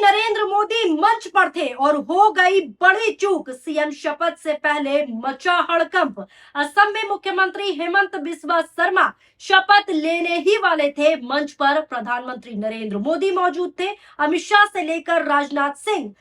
नरेंद्र मोदी मंच पर थे और हो गई बड़ी चूक। सीएम शपथ से पहले मचा हड़कंप। असम में मुख्यमंत्री हेमंत बिस्वा शर्मा शपथ लेने ही वाले थे। मंच पर प्रधानमंत्री नरेंद्र मोदी मौजूद थे। अमित शाह से लेकर राजनाथ सिंह,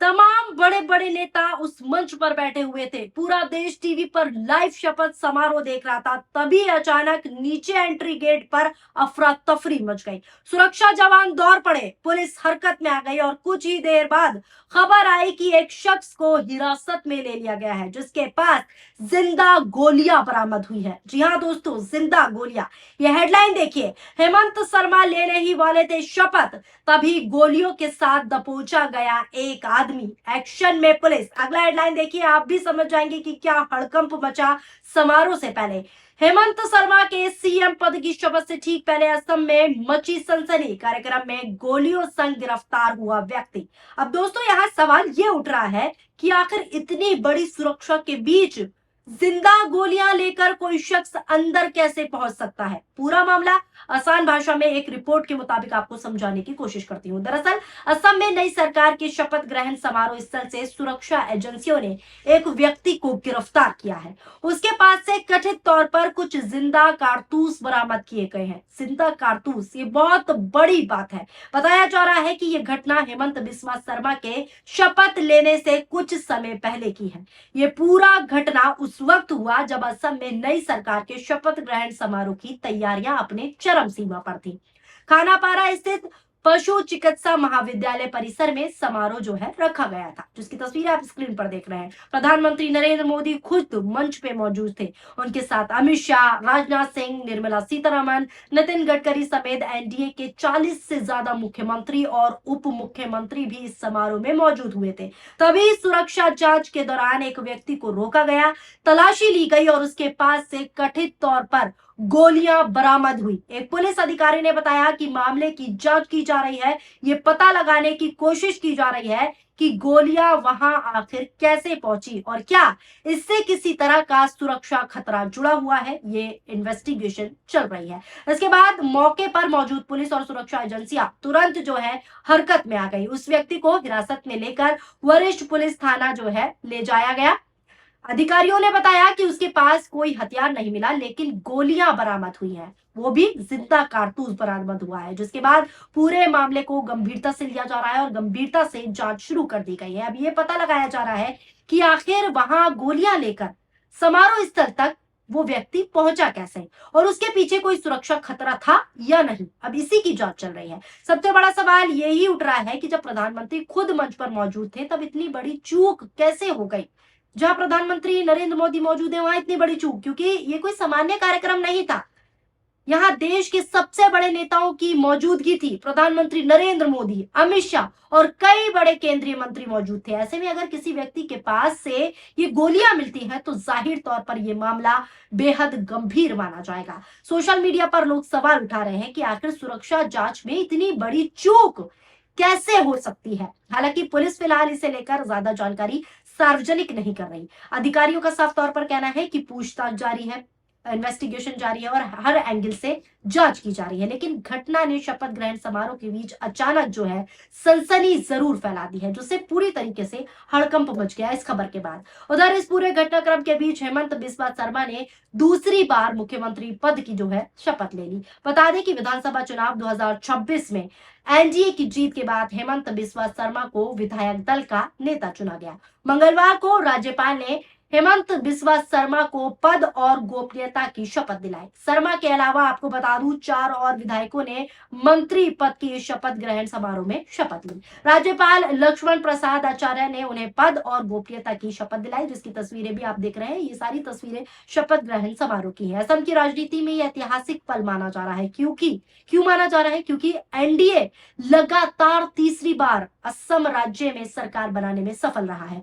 तमाम बड़े बड़े नेता उस मंच पर बैठे हुए थे। पूरा देश टीवी पर लाइव शपथ समारोह देख रहा था। तभी अचानक नीचे एंट्री गेट पर अफरा तफरी मच गई। सुरक्षा जवान दौड़ पड़े, पुलिस हरकत में आ गई और कुछ ही देर बाद खबर आई कि एक शख्स को हिरासत में ले लिया गया है, जिसके पास जिंदा गोलियां बरामद हुई है। जी हाँ दोस्तों, जिंदा गोलियां। यह हेडलाइन देखिए, हेमंत शर्मा लेने ही वाले थे शपथ, तभी गोलियों के साथ दबोचा गया एक आदमी। एक्शन में पुलिस। अगला हेडलाइन देखिए, आप भी समझ जाएंगे कि क्या हड़कंप मचा। समारोह से पहले हेमंत शर्मा के सीएम पद की शपथ से ठीक पहले असम में मची सनसनी। कार्यक्रम में गोलियों संग गिरफ्तार हुआ व्यक्ति। अब दोस्तों, यहाँ सवाल ये उठ रहा है कि आखिर इतनी बड़ी सुरक्षा के बीच जिंदा गोलियां लेकर कोई शख्स अंदर कैसे पहुंच सकता है। पूरा मामला आसान भाषा में एक रिपोर्ट के मुताबिक आपको समझाने की कोशिश करती हूँ। दरअसल असम में नई सरकार के शपथ ग्रहण समारोह स्थल से सुरक्षा एजेंसियों ने एक व्यक्ति को गिरफ्तार किया है। उसके पास से कथित तौर पर कुछ जिंदा कारतूस बरामद किए गए हैं। जिंदा कारतूस, ये बहुत बड़ी बात है। बताया जा रहा है कि यह घटना हेमंत बिस्वा शर्मा के शपथ लेने से कुछ समय पहले की है। ये पूरा घटना उस वक्त हुआ जब असम में नई सरकार के शपथ ग्रहण समारोह की तैयारियां अपने चरम सीमा पर थी। खानापारा स्थित पशु चिकित्सा महाविद्यालय परिसर में समारोह जो है रखा गया था, जिसकी तस्वीर आप स्क्रीन पर देख रहे हैं। प्रधानमंत्री नरेंद्र मोदी खुद मंच पे मौजूद थे। उनके साथ अमित शाह, राजनाथ सिंह, निर्मला सीतारमण, नितिन गडकरी समेत एनडीए के 40 से ज्यादा मुख्यमंत्री और उप मुख्यमंत्री भी इस समारोह में मौजूद हुए थे। तभी सुरक्षा जांच के दौरान एक व्यक्ति को रोका गया, तलाशी ली गई और उसके पास से कथित तौर पर गोलियां बरामद हुई। एक पुलिस अधिकारी ने बताया कि मामले की जांच की जा रही है। ये पता लगाने की कोशिश की जा रही है कि गोलियां वहां आखिर कैसे पहुंची और क्या इससे किसी तरह का सुरक्षा खतरा जुड़ा हुआ है। ये इन्वेस्टिगेशन चल रही है। इसके बाद मौके पर मौजूद पुलिस और सुरक्षा एजेंसियां तुरंत जो है हरकत में आ गई। उस व्यक्ति को हिरासत में लेकर वरिष्ठ पुलिस थाना जो है ले जाया गया। अधिकारियों ने बताया कि उसके पास कोई हथियार नहीं मिला, लेकिन गोलियां बरामद हुई हैं, वो भी जिंदा कारतूस बरामद हुआ है। जिसके बाद पूरे मामले को गंभीरता से लिया जा रहा है और गंभीरता से जांच शुरू कर दी गई है। अब ये पता लगाया जा रहा है कि आखिर वहां गोलियां लेकर समारोह स्थल तक वो व्यक्ति पहुंचा कैसे और उसके पीछे कोई सुरक्षा खतरा था या नहीं। अब इसी की जांच चल रही है। सबसे बड़ा सवाल यही उठ रहा है कि जब प्रधानमंत्री खुद मंच पर मौजूद थे, तब इतनी बड़ी चूक कैसे हो गई। जहां प्रधानमंत्री नरेंद्र मोदी मौजूद है, वहां इतनी बड़ी चूक, क्योंकि ये कोई सामान्य कार्यक्रम नहीं था। यहाँ देश के सबसे बड़े नेताओं की मौजूदगी थी। प्रधानमंत्री नरेंद्र मोदी, अमित शाह और कई बड़े केंद्रीय मंत्री मौजूद थे। ऐसे में अगर किसी व्यक्ति के पास से ये गोलियां मिलती हैं, तो जाहिर तौर पर यह मामला बेहद गंभीर माना जाएगा। सोशल मीडिया पर लोग सवाल उठा रहे हैं कि आखिर सुरक्षा जांच में इतनी बड़ी चूक कैसे हो सकती है। हालांकि पुलिस फिलहाल इसे लेकर ज्यादा जानकारी सार्वजनिक नहीं कर रही। अधिकारियों का साफ तौर पर कहना है कि पूछताछ जारी है, इन्वेस्टिगेशन जारी है और हर एंगल से जांच की जा रही है। लेकिन घटना ने शपथ ग्रहण समारोह के बीच अचानक जो है सनसनी जरूर फैला दी है, जिससे पूरी तरीके से हड़कंप मच गया इस खबर के बाद। उधर इस पूरे घटनाक्रम के बीच हेमंत बिस्वा शर्मा ने दूसरी बार मुख्यमंत्री पद की जो है शपथ ले ली। बता दें कि विधानसभा चुनाव 2026 में एनडीए की जीत के बाद हेमंत बिस्वा शर्मा को विधायक दल का नेता चुना गया। मंगलवार को राज्यपाल ने हेमंत बिस्वा शर्मा को पद और गोपनीयता की शपथ दिलाई। शर्मा के अलावा आपको बता दूं, 4 और विधायकों ने मंत्री पद की शपथ ग्रहण समारोह में शपथ ली। राज्यपाल लक्ष्मण प्रसाद आचार्य ने उन्हें पद और गोपनीयता की शपथ दिलाई, जिसकी तस्वीरें भी आप देख रहे हैं। ये सारी तस्वीरें शपथ ग्रहण समारोह की है। असम की राजनीति में यह ऐतिहासिक पल माना जा रहा है। क्यों माना जा रहा है? क्योंकि एनडीए लगातार तीसरी बार असम राज्य में सरकार बनाने में सफल रहा है।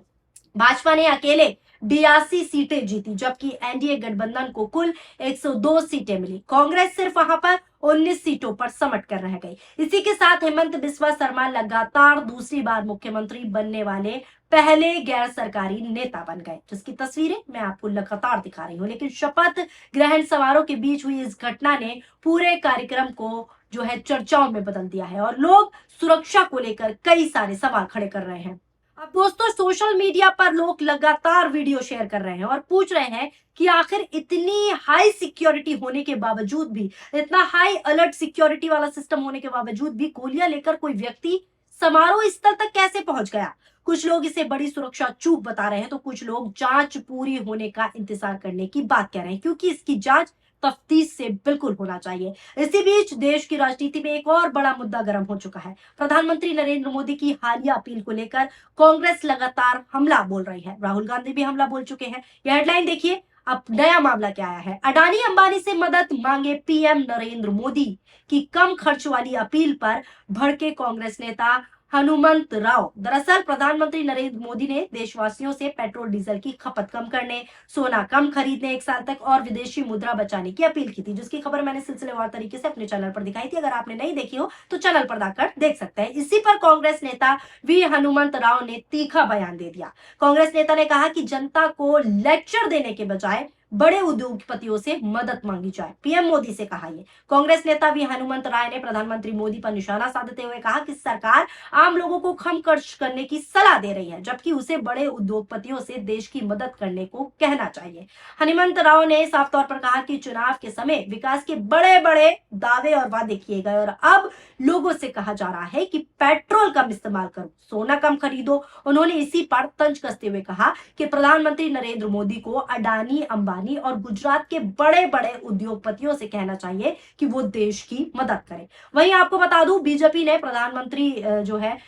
भाजपा ने अकेले 82 सीटें जीती, जबकि एनडीए गठबंधन को कुल 102 सीटें मिली। कांग्रेस सिर्फ वहां पर 19 सीटों पर समट कर रह गई। इसी के साथ हेमंत बिस्वा शर्मा लगातार दूसरी बार मुख्यमंत्री बनने वाले पहले गैर सरकारी नेता बन गए, जिसकी तस्वीरें मैं आपको लगातार दिखा रही हूँ। लेकिन शपथ ग्रहण समारोह के बीच हुई इस घटना ने पूरे कार्यक्रम को जो है चर्चाओं में बदल दिया है और लोग सुरक्षा को लेकर कई सारे सवाल खड़े कर रहे हैं। अब दोस्तों, सोशल मीडिया पर लोग लगातार वीडियो शेयर कर रहे हैं और पूछ रहे हैं कि आखिर इतनी हाई सिक्योरिटी होने के बावजूद भी, इतना हाई अलर्ट सिक्योरिटी वाला सिस्टम होने के बावजूद भी गोलियां लेकर कोई व्यक्ति समारोह स्थल तक कैसे पहुंच गया। कुछ लोग इसे बड़ी सुरक्षा चूक बता रहे हैं तो कुछ लोग जांच पूरी होने का इंतजार करने की बात कह रहे हैं, क्योंकि इसकी जांच तफ्तीश से बिल्कुल होना चाहिए। इसी बीच देश की राजनीति में एक और बड़ा मुद्दा गर्म हो चुका है। प्रधानमंत्री नरेंद्र मोदी की हालिया अपील को लेकर कांग्रेस लगातार हमला बोल रही है। राहुल गांधी भी हमला बोल चुके हैं। यह हेडलाइन देखिए। अब नया मामला क्या आया है। अडानी अंबानी से मदद मांगे पीएम नरेंद्र मोदी की कम खर्च वाली अपील पर भड़के कांग्रेस नेता हनुमंत राव। दरअसल प्रधानमंत्री नरेंद्र मोदी ने देशवासियों से पेट्रोल डीजल की खपत कम करने, सोना कम खरीदने 1 साल तक और विदेशी मुद्रा बचाने की अपील की थी, जिसकी खबर मैंने सिलसिलेवार तरीके से अपने चैनल पर दिखाई थी। अगर आपने नहीं देखी हो तो चैनल पर जाकर देख सकते हैं। इसी पर कांग्रेस नेता वी हनुमंत राव ने तीखा बयान दे दिया। कांग्रेस नेता ने कहा कि जनता को लेक्चर देने के बजाय बड़े उद्योगपतियों से मदद मांगी जाए। पीएम मोदी से कहा। ये कांग्रेस नेता वी हनुमंत राय ने प्रधानमंत्री मोदी पर निशाना साधते हुए कहा कि सरकार आम लोगों को कम खर्च करने की सलाह दे रही है, जबकि उसे बड़े उद्योगपतियों से देश की मदद करने को कहना चाहिए। हनुमंत राव ने साफ तौर पर कहा कि चुनाव के समय विकास के बड़े बड़े दावे और वादे किए गए और अब लोगों से कहा जा रहा है कि पेट्रोल कम इस्तेमाल करो, सोना कम खरीदो। उन्होंने इसी पर तंज कसते हुए कहा कि प्रधानमंत्री नरेंद्र मोदी को अडानी, अंबानी और गुजरात के बड़े बड़े उद्योगपतियों से कहना चाहिए कि वो देश की मदद करें। वहीं आपको बता दूं, बीजेपी ने प्रधानमंत्री जो है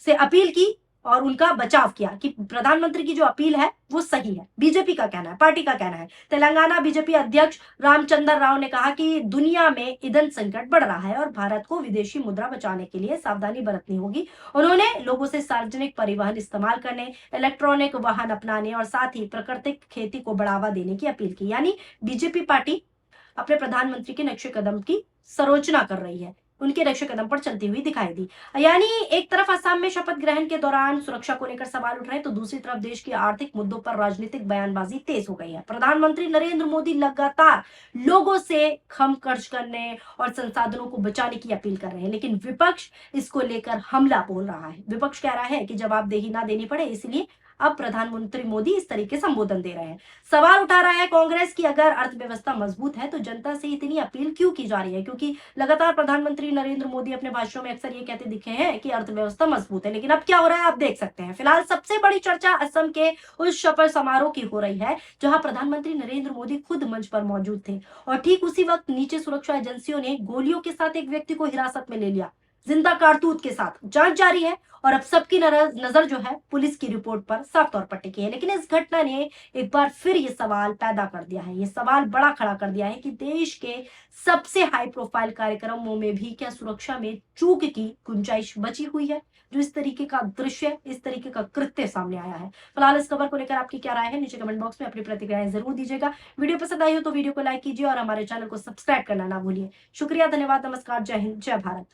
से अपील की और उनका बचाव किया कि प्रधानमंत्री की जो अपील है वो सही है। बीजेपी का कहना है, पार्टी का कहना है। तेलंगाना बीजेपी अध्यक्ष रामचंद्र राव ने कहा कि दुनिया में ईंधन संकट बढ़ रहा है और भारत को विदेशी मुद्रा बचाने के लिए सावधानी बरतनी होगी। उन्होंने लोगों से सार्वजनिक परिवहन इस्तेमाल करने, इलेक्ट्रॉनिक वाहन अपनाने और साथ ही प्राकृतिक खेती को बढ़ावा देने की अपील की। यानी बीजेपी पार्टी अपने प्रधानमंत्री के नक्शे कदम की सरोचना कर रही है, उनके नक्शे कदम पर चलती हुई दिखाई दी। यानी एक तरफ असम में शपथ ग्रहण के दौरान सुरक्षा को लेकर सवाल उठ रहे हैं तो दूसरी तरफ देश के आर्थिक मुद्दों पर राजनीतिक बयानबाजी तेज हो गई है। प्रधानमंत्री नरेंद्र मोदी लगातार लोगों से कम खर्च करने और संसाधनों को बचाने की अपील कर रहे हैं, लेकिन विपक्ष इसको लेकर हमला बोल रहा है। विपक्ष कह रहा है कि जवाबदेही ना देनी पड़े, इसलिए अब प्रधानमंत्री मोदी इस तरीके संबोधन दे रहे हैं। सवाल उठा रहा है कांग्रेस की अगर अर्थव्यवस्था मजबूत है तो जनता से इतनी अपील क्यों की जा रही है, क्योंकि लगातार प्रधानमंत्री नरेंद्र मोदी अपने भाषणों में अक्सर ये कहते दिखे हैं कि अर्थव्यवस्था मजबूत है, लेकिन अब क्या हो रहा है आप देख सकते हैं। फिलहाल सबसे बड़ी चर्चा असम के उस शपथ समारोह की हो रही है जहां प्रधानमंत्री नरेंद्र मोदी खुद मंच पर मौजूद थे और ठीक उसी वक्त नीचे सुरक्षा एजेंसियों ने गोलियों के साथ एक व्यक्ति को हिरासत में ले लिया, जिंदा कारतूस के साथ। जांच जारी है और अब सबकी नजर जो है पुलिस की रिपोर्ट पर साफ तौर पर टिकी है। लेकिन इस घटना ने एक बार फिर ये सवाल पैदा कर दिया है, ये सवाल बड़ा खड़ा कर दिया है कि देश के सबसे हाई प्रोफाइल कार्यक्रमों में भी क्या सुरक्षा में चूक की गुंजाइश बची हुई है, जो इस तरीके का दृश्य, इस तरीके का कृत्य सामने आया है। फिलहाल इस खबर को लेकर आपकी क्या राय है, नीचे कमेंट बॉक्स में अपनी प्रतिक्रियाएं जरूर दीजिएगा। वीडियो पसंद आई हो तो वीडियो को लाइक कीजिए और हमारे चैनल को सब्सक्राइब करना ना भूलिए। शुक्रिया, धन्यवाद, नमस्कार, जय हिंद, जय भारत।